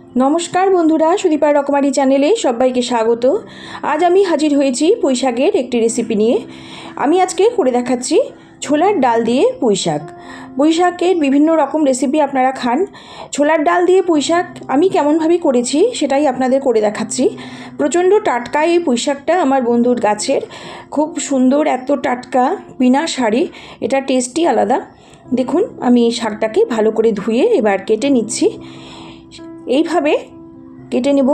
नमस्कार बंधुरा सुदीपार रकमारी चैनेले सबाइके स्वागत। आज आमी हाजिर हয়েছি পুঁই শাকের একটি রেসিপি নিয়ে। আমি আজকে করে দেখাচ্ছি ছোলার ডাল দিয়ে পুঁই শাক। পুঁই শাকের বিভিন্ন রকম রেসিপি আপনারা খান, ছোলার ডাল দিয়ে পুঁই শাক আমি কেমনভাবে করেছি সেটাই আপনাদের করে দেখাচ্ছি। প্রচণ্ড টাটকা এই পুঁই শাকটা আমার বন্ধুর গাছের, খুব সুন্দর, এত টাটকা, বিনা সারে, এটা টেস্টই আলাদা। দেখুন আমি এই শাকটাকে ভালো করে ধুয়ে এবার কেটে নিচ্ছি। এইভাবে কেটে নেব।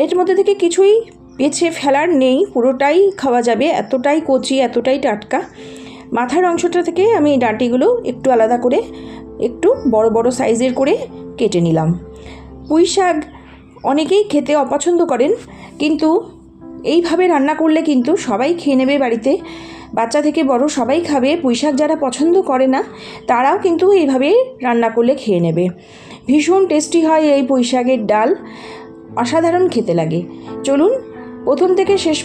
এর মধ্যে থেকে কিছুই বেছে ফেলার নেই, পুরোটাই খাওয়া যাবে, এতটাই কচি, এতটাই টাটকা। মাথার অংশটা থেকে আমি ডাঁটিগুলো একটু আলাদা করে একটু বড় বড় সাইজের করে কেটে নিলাম। পুঁই শাক অনেকেই খেতে অপছন্দ করেন, কিন্তু এইভাবে রান্না করলে কিন্তু সবাই খেয়ে নেবে বাড়িতে, বাচ্চা থেকে বড় সবাই খাবে। পুঁই শাক যারা পছন্দ করে না তারাও কিন্তু এইভাবে রান্না করলে খেয়ে নেবে। ভীষণ টেস্টি হয় এই পুঁই শাকের ডাল, অসাধারণ খেতে লাগে। চলুন প্রথম থেকে শেষ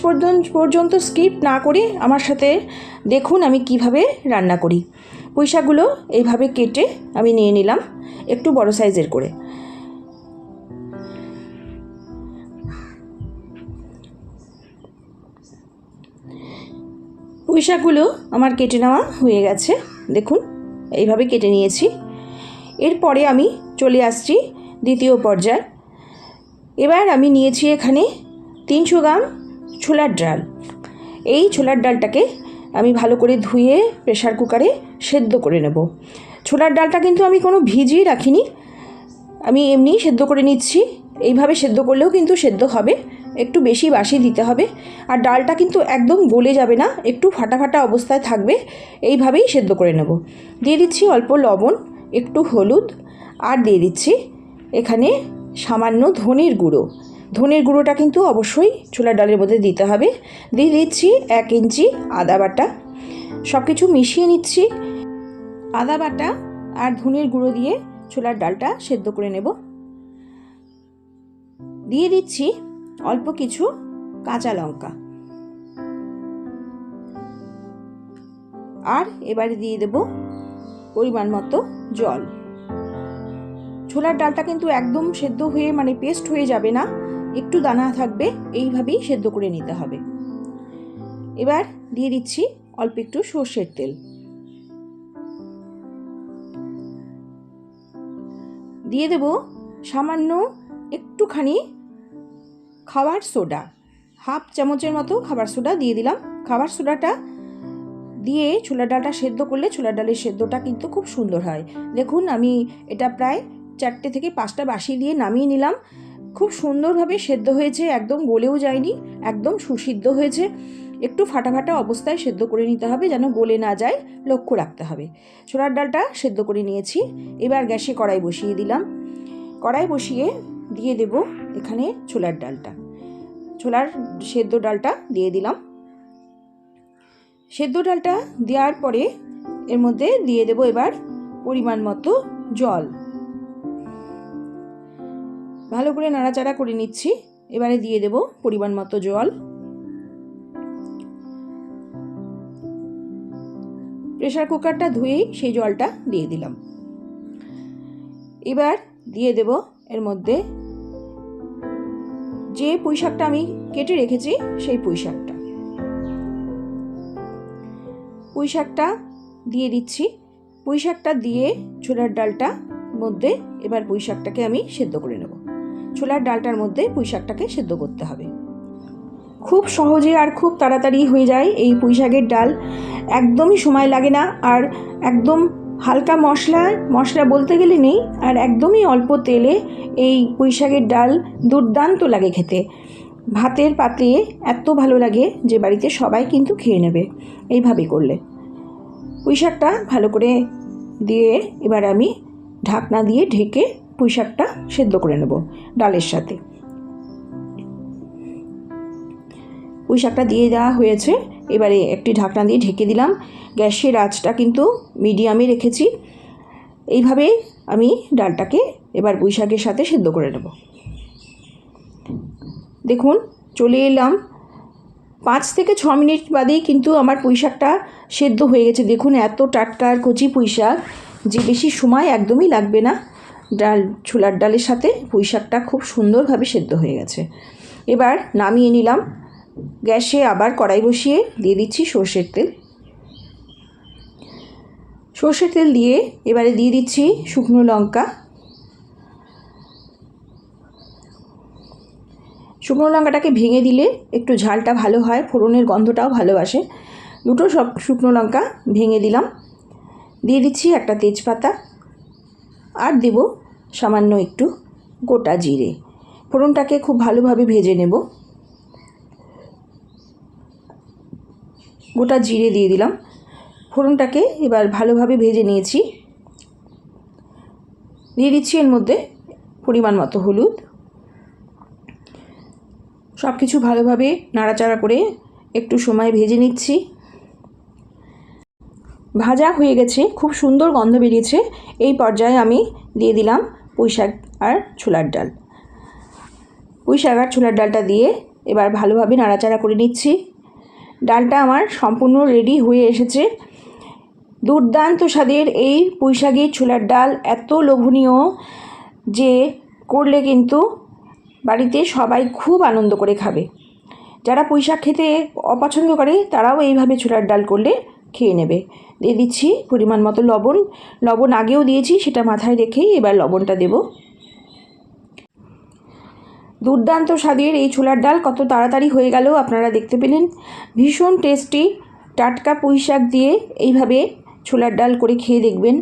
পর্যন্ত স্কিপ না করে আমার সাথে দেখুন আমি কিভাবে রান্না করি। পুঁই শাকগুলো এইভাবে কেটে আমি নিয়ে নিলাম একটু বড় সাইজের করে। পুঁই শাকগুলো আমার কেটে নেওয়া হয়ে গেছে, দেখুন এইভাবে কেটে নিয়েছি। এরপরে আমি চলে আসছি দ্বিতীয় পর্যায়ে। এবার আমি নিয়েছি এখানে 300 গ্রাম ছোলার ডাল। এই ছোলার ডালটাকে আমি ভালো করে ধুয়ে প্রেসার কুকারে সেদ্ধ করে নেব। ছোলার ডালটা কিন্তু আমি কোনো ভিজিয়ে রাখিনি, আমি এমনি সেদ্ধ করে নিচ্ছি। এইভাবে সেদ্ধ করলেও কিন্তু সেদ্ধ হবে, একটু বেশি বাসি দিতে হবে। আর ডালটা কিন্তু একদম গলে যাবে না, একটু ফাটা ফাটা অবস্থায় থাকবে, এইভাবেই সেদ্ধ করে নেব। দিয়ে দিচ্ছি অল্প লবণ, একটু হলুদ, আর দিয়ে দিচ্ছি এখানে সামান্য ধনের গুঁড়ো। ধনের গুঁড়োটা কিন্তু অবশ্যই ছোলার ডালের মধ্যে দিতে হবে। দিয়ে দিচ্ছি 1 ইঞ্চি আদা বাটা। সব কিছু মিশিয়ে নিচ্ছি। আদা বাটা আর ধনের গুঁড়ো দিয়ে ছোলার ডালটা সেদ্ধ করে নেব। দিয়ে দিচ্ছি অল্প কিছু কাঁচা লঙ্কা, আর এবারে দিয়ে দেব পরিমাণ মতো জল। ছোলার ডালটা কিন্তু একদম সেদ্ধ হয়ে পেস্ট হয়ে যাবে না, একটু দানা থাকবে, এইভাবেই সেদ্ধ করে নিতে হবে। এবার দিয়ে দিচ্ছি অল্প একটু সর্ষের তেল। দিয়ে দেব সামান্য একটুখানি খাবার সোডা, হাফ চামচের মতো খাবার সোডা দিয়ে দিলাম। খাবার সোডাটা দিয়ে ছোলার ডালটা সেদ্ধ করলে ছোলার ডালের সেদ্ধটা কিন্তু খুব সুন্দর হয়। দেখুন আমি এটা প্রায় 4 থেকে 5টা বাসি দিয়ে নামিয়ে নিলাম। খুব সুন্দরভাবে সেদ্ধ হয়েছে, একদম গলেও যায়নি, একদম সুসিদ্ধ হয়েছে। একটু ফাটা ফাটা অবস্থায় সেদ্ধ করে নিতে হবে, যেন গলে না যায়, লক্ষ্য রাখতে হবে। ছোলার ডালটা সেদ্ধ করে নিয়েছি। এবার গ্যাসে কড়াই বসিয়ে দিলাম। কড়াই বসিয়ে দিয়ে দেব এখানে ছোলার ডালটা, ছোলার সেদ্ধ ডালটা দিয়ে দিলাম। সেদ্ধ ডালটা দেওয়ার পরে এর মধ্যে দিয়ে দেব এবার পরিমাণ মতো জল। ভালো করে নাড়াচাড়া করে নিচ্ছি। এবারে দিয়ে দেব পরিমাণ মতো জল। প্রেসার কুকারটা ধুয়েই সেই জলটা দিয়ে দিলাম। এবার দিয়ে দেব এর মধ্যে যে পুঁই শাকটা আমি কেটে রেখেছি সেই পুঁই শাকটা। পুঁই শাকটা দিয়ে দিচ্ছি। পুঁই শাকটা দিয়ে ছোলার ডালটা মধ্যে এবার পুঁই শাকটাকে আমি সেদ্ধ করে নেব। ছোলার ডালটার মধ্যে পুঁই শাকটাকে সেদ্ধ করতে হবে। খুব সহজে আর খুব তাড়াতাড়ি হয়ে যায় এই পুঁই শাকের ডাল, একদমই সময় লাগে না। আর একদম হালকা মশলা বলতে গেলে নেই, আর একদমই অল্প তেলে এই পুঁই শাকের ডাল দুর্দান্ত লাগে খেতে। ভাতের পাতে এত ভালো লাগে যে বাড়িতে সবাই কিন্তু খেয়ে নেবে এইভাবে করলে। পুঁই শাকটা ভালো করে দিয়ে এবার আমি ঢাকনা দিয়ে ঢেকে পুঁই শাকটা সেদ্ধ করে নেব ডালের সাথে। পুঁই শাকটা দিয়ে দেওয়া হয়েছে, এবারে একটি ঢাকনা দিয়ে ঢেকে দিলাম। গ্যাসের আঁচটা কিন্তু মিডিয়ামে রেখেছি। এইভাবে আমি ডালটাকে এবার পুঁই শাকের সাথে সেদ্ধ করে নেব। দেখুন চলে এলাম 5 থেকে 6 মিনিট বাদেই কিন্তু আমার পুঁই শাকটা সেদ্ধ হয়ে গেছে। দেখুন এত টাটকা আর কচি পুঁই শাক যে বেশি সময় একদমই লাগবে না। ছোলার ডালের সাথে পুঁই শাকটা খুব সুন্দরভাবে সেদ্ধ হয়ে গেছে। এবার নামিয়ে নিলাম। গ্যাসে আবার কড়াই বসিয়ে দিয়ে দিচ্ছি সর্ষের তেল। সর্ষের তেল দিয়ে এবারে দিয়ে দিচ্ছি শুকনো লঙ্কা। শুকনো লঙ্কাটাকে ভেঙে দিলে একটু ঝালটা ভালো হয়, ফোড়নের গন্ধটাও ভালো আসে। দুটো শুকনো লঙ্কা ভেঙে দিলাম। দিয়ে দিচ্ছি একটা তেজপাতা, আর দেব সামান্য একটু গোটা জিরে। ফোড়নটাকে খুব ভালোভাবে ভেজে নেব। গোটা জিরে দিয়ে দিলাম। ফোড়নটাকে এবার ভালোভাবে ভেজে নিয়েছি। দিয়ে দিচ্ছি এর মধ্যে পরিমাণ মতো হলুদ। সব কিছু ভালোভাবে নাড়াচাড়া করে একটু সময় ভেজে নিচ্ছি। ভাজা হয়ে গেছে, খুব সুন্দর গন্ধ বেরিয়েছে। এই পর্যায়ে আমি দিয়ে দিলাম পুঁই শাক আর ছোলার ডাল। পুঁই শাক আর ছোলার ডালটা দিয়ে এবার ভালোভাবে নাড়াচাড়া করে নিচ্ছি। ডালটা আমার সম্পূর্ণ রেডি হয়ে এসেছে। দুর্দান্ত স্বাদের এই পুঁই শাকের ছোলার ডাল এত লোভনীয় যে করলে কিন্তু বাড়িতে সবাই খুব আনন্দ করে খাবে। যারা পুঁই শাক খেতে অপছন্দ করে তারাও এইভাবে ছোলার ডাল করলে খেয়ে নেবে। দিয়ে দিচ্ছি পরিমাণ মতো লবণ। লবণ আগেও দিয়েছি, সেটা মাথায় রেখেই এবার লবণটা দেব। দুর্দান্ত স্বাদের এই ছোলার ডাল কত তাড়াতাড়ি হয়ে গেল আপনারা দেখতে পেলেন। ভীষণ টেস্টি টাটকা পুঁই শাক দিয়ে এইভাবে ছোলার ডাল করে খেয়ে দেখবেন।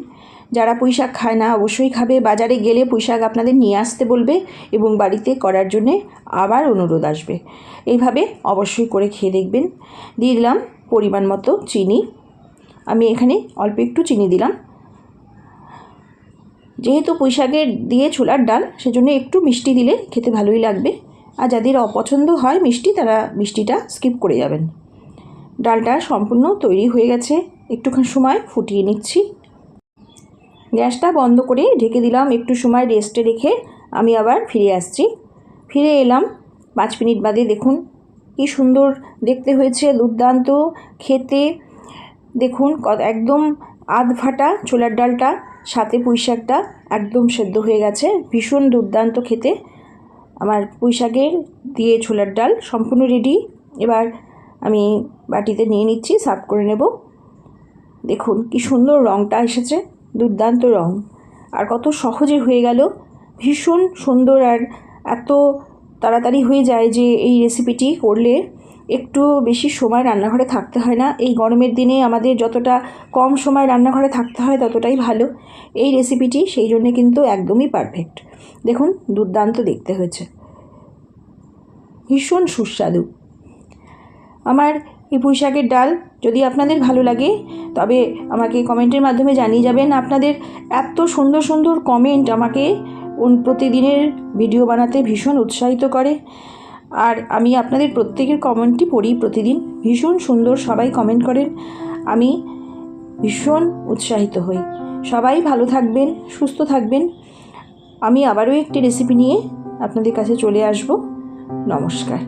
যারা পুঁই শাক খায় না অবশ্যই খাবে। বাজারে গেলে পুঁই শাক আপনাদের নিয়ে আসতে বলবে এবং বাড়িতে করার জন্যে আবার অনুরোধ আসবে। এইভাবে অবশ্যই করে খেয়ে দেখবেন। দিয়ে দিলাম পরিমাণ মতো চিনি। আমি এখানে অল্প একটু চিনি দিলাম। যেহেতু পুঁই শাকের দিয়ে ছোলার ডাল, সেজন্য একটু মিষ্টি দিলে খেতে ভালোই লাগবে। আর যাদের অপছন্দ হয় মিষ্টি, তারা মিষ্টিটা স্কিপ করে যাবেন। ডালটা সম্পূর্ণ তৈরি হয়ে গেছে। একটুখানি সময় ফুটিয়ে নিচ্ছি। গ্যাসটা বন্ধ করে ঢেকে দিলাম। একটু সময় রেস্টে রেখে আমি আবার ফিরে আসছি। ফিরে এলাম 5 মিনিট বাদে। দেখুন কি সুন্দর দেখতে হয়েছে, দুর্দান্ত খেতে। দেখুন একদম আধ ফাটা ছোলার ডালটা, সাথে পুঁই শাকটা একদম সেদ্ধ হয়ে গেছে। ভীষণ দুর্দান্ত খেতে আমার পুঁই শাকের দিয়ে ছোলার ডাল সম্পূর্ণ রেডি। এবার আমি বাটিতে নিয়ে নিচ্ছি, সার্ভ করে নেব। দেখুন কি সুন্দর রঙটা এসেছে, দুর্দান্ত রং। আর কত সহজে হয়ে গেল, ভীষণ সুন্দর। আর এত তাড়াতাড়ি হয়ে যায় যে এই রেসিপিটি করলে একটু বেশি সময় রান্নাঘরে থাকতে হয় না। এই গরমের দিনে আমাদের যতটা কম সময় রান্নাঘরে থাকতে হয় ততটাই ভালো এই রেসিপিটি, সেই জন্যে কিন্তু একদমই পারফেক্ট। দেখুন দুর্দান্ত দেখতে হয়েছে, ভীষণ সুস্বাদু। আমার এই পুঁই শাকের ডাল যদি আপনাদের ভালো লাগে তবে আমাকে কমেন্টের মাধ্যমে জানিয়ে যাবেন। আপনাদের এত সুন্দর সুন্দর কমেন্ট আমাকে প্রতিদিনের ভিডিও বানাতে ভীষণ উৎসাহিত করে। আর আমি আপনাদের প্রত্যেকের কমেন্টই পড়ি প্রতিদিন। ভীষণ সুন্দর সবাই কমেন্ট করেন, আমি ভীষণ উৎসাহিত হই। সবাই ভালো থাকবেন, সুস্থ থাকবেন। আমি আবারও একটি রেসিপি নিয়ে আপনাদের কাছে চলে আসব। নমস্কার।